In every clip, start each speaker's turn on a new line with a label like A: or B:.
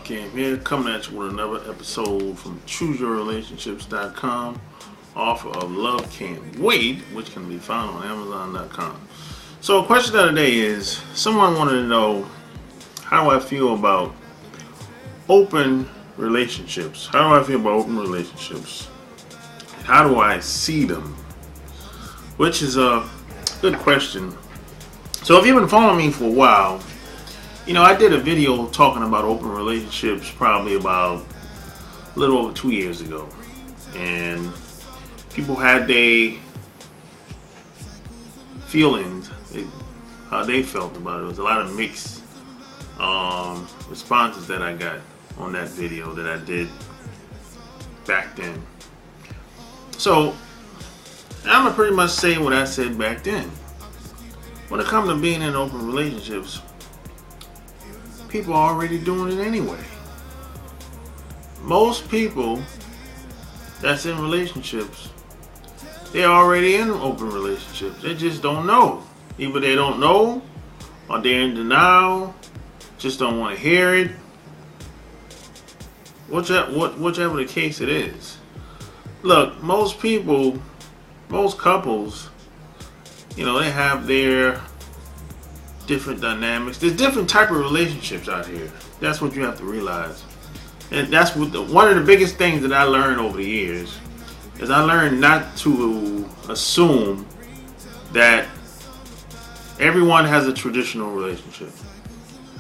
A: Cam here, coming at you with another episode from ChooseYourRelationships.com, author of Love Can't Wait, which can be found on Amazon.com. So, a question of the day is, someone wanted to know, how do I feel about open relationships? How do I feel about open relationships? How do I see them? Which is a good question. So, if you've been following me for a while, I did a video talking about open relationships probably about a little over 2 years ago. And people had their feelings, how they felt about it. There was a lot of mixed responses that I got on that video that I did back then. So, I'm going to pretty much say what I said back then. When it comes to being in open relationships, people are already doing it anyway. Most people that's in relationships, they're already in open relationships. They just don't know. Either they don't know, or they're in denial, just don't want to hear it. Whichever the case it is. Look, most people, most couples, they have their different dynamics. There's different type of relationships out here. That's what you have to realize. And that's one of the biggest things that I learned over the years is I learned not to assume that everyone has a traditional relationship.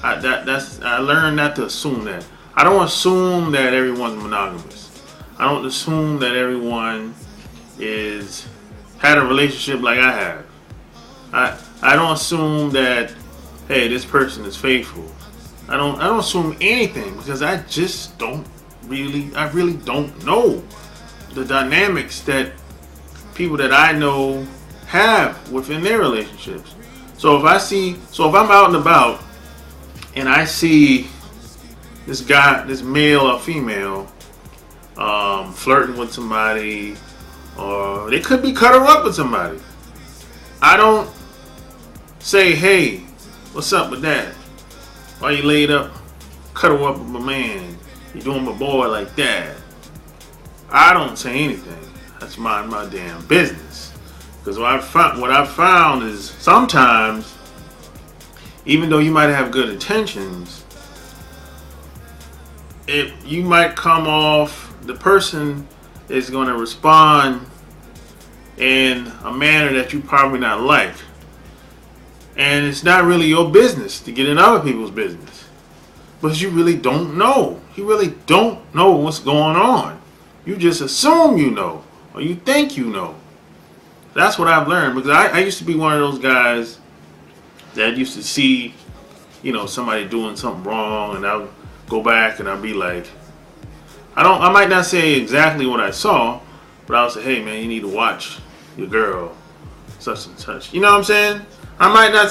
A: I learned not to assume that. I don't assume that everyone's monogamous. I don't assume that everyone had a relationship like I have. I don't assume that, hey, this person is faithful. I don't assume anything because I really don't know the dynamics that people that I know have within their relationships. So if I'm out and about and I see this guy, this male or female, flirting with somebody, or they could be cuddling up with somebody, I don't say, hey, what's up with that? Why you laid up, cuddle up with my man? You doing my boy like that? I don't say anything. That's my damn business. Because what I've found is sometimes, even though you might have good intentions, you might come off, the person is going to respond in a manner that you probably not like. And it's not really your business to get in other people's business. But you really don't know. You really don't know what's going on. You just assume you know. Or you think you know. That's what I've learned. Because I used to be one of those guys that used to see, somebody doing something wrong. And I'll go back and I'll be like, I might not say exactly what I saw. But I'll say, hey man, you need to watch your girl. Such and such. You know what I'm saying? I'm not going to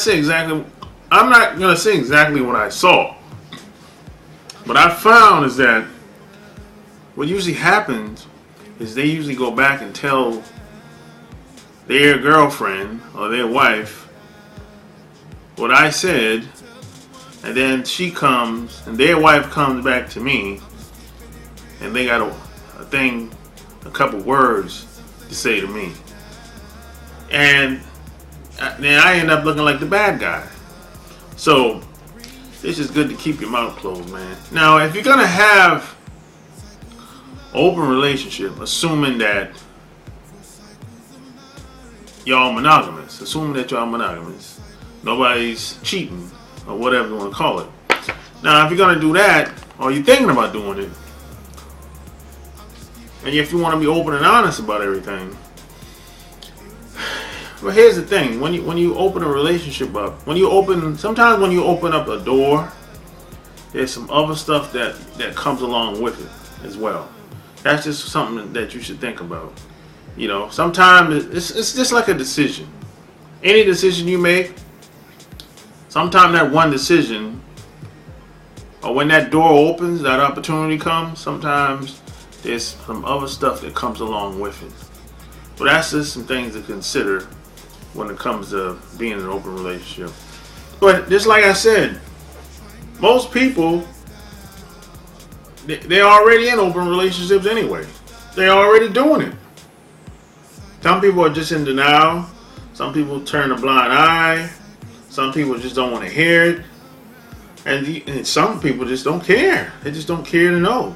A: say exactly what I saw. What I found is that what usually happens is they usually go back and tell their girlfriend or their wife what I said, and then she comes and their wife comes back to me and they got a couple words to say to me. And then I end up looking like the bad guy. So it's just good to keep your mouth closed, man. Now, if you're gonna have open relationship, assuming that y'all monogamous, nobody's cheating or whatever you want to call it. Now, if you're gonna do that, or you're thinking about doing it, and if you want to be open and honest about everything. But here's the thing: when you open a relationship up, sometimes when you open up a door, there's some other stuff that comes along with it as well. That's just something that you should think about. Sometimes it's just like a decision. Any decision you make, sometimes that one decision, or when that door opens, that opportunity comes, sometimes there's some other stuff that comes along with it. But that's just some things to consider when it comes to being in an open relationship. But just like I said, most people they're already in open relationships anyway. They're already doing it. Some people are just in denial. Some people turn a blind eye. Some people just don't want to hear it. And some people just don't care. They just don't care to know.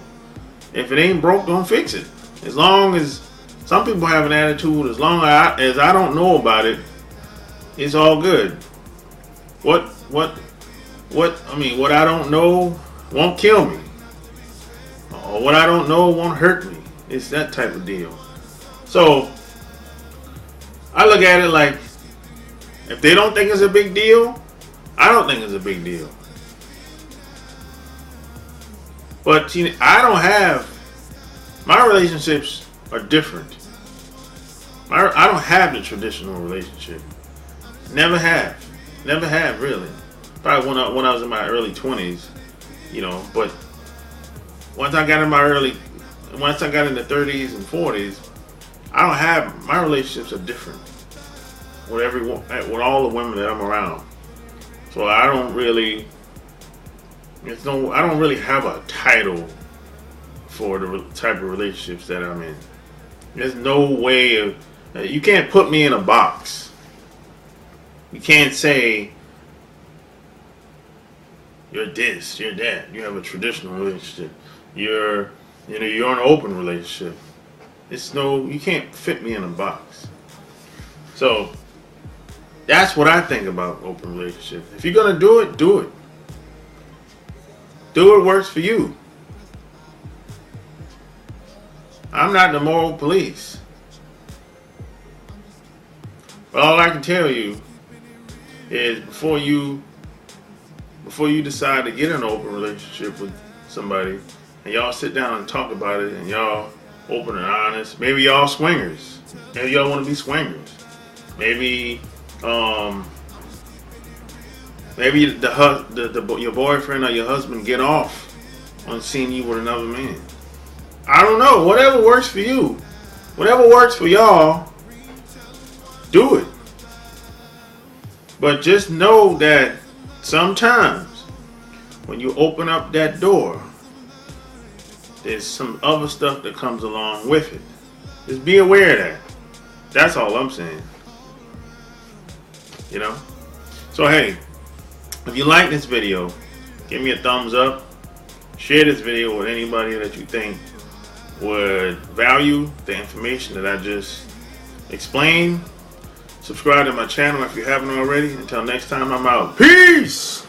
A: If it ain't broke, don't fix it. As long as some people have an attitude, as long as I don't know about it, it's all good. What I don't know won't kill me. Or what I don't know won't hurt me. It's that type of deal. So I look at it like, if they don't think it's a big deal, I don't think it's a big deal. But I don't have, my relationships are different. I don't have the traditional relationship. Never have really. Probably when I was in my early 20s, but once I got in the 30s and 40s, I don't have, my relationships are different with all the women that I'm around. So I don't really have a title for the type of relationships that I'm in. There's no way of, you can't put me in a box. You can't say you're this, you're that. You have a traditional relationship. You're in an open relationship. You can't fit me in a box. So that's what I think about open relationships. If you're gonna do it, do it. Do what works for you. I'm not the moral police. But all I can tell you is before you decide to get in an open relationship with somebody, and y'all sit down and talk about it, and y'all open and honest. Maybe y'all swingers. Maybe y'all want to be swingers. Maybe your boyfriend or your husband get off on seeing you with another man. I don't know. Whatever works for you, whatever works for y'all, do it. But just know that sometimes when you open up that door, there's some other stuff that comes along with it. Just be aware of that. That's all I'm saying. So hey, if you like this video, give me a thumbs up. Share this video with anybody that you think would value the information that I just explained. Subscribe to my channel if you haven't already. Until next time, I'm out. Peace!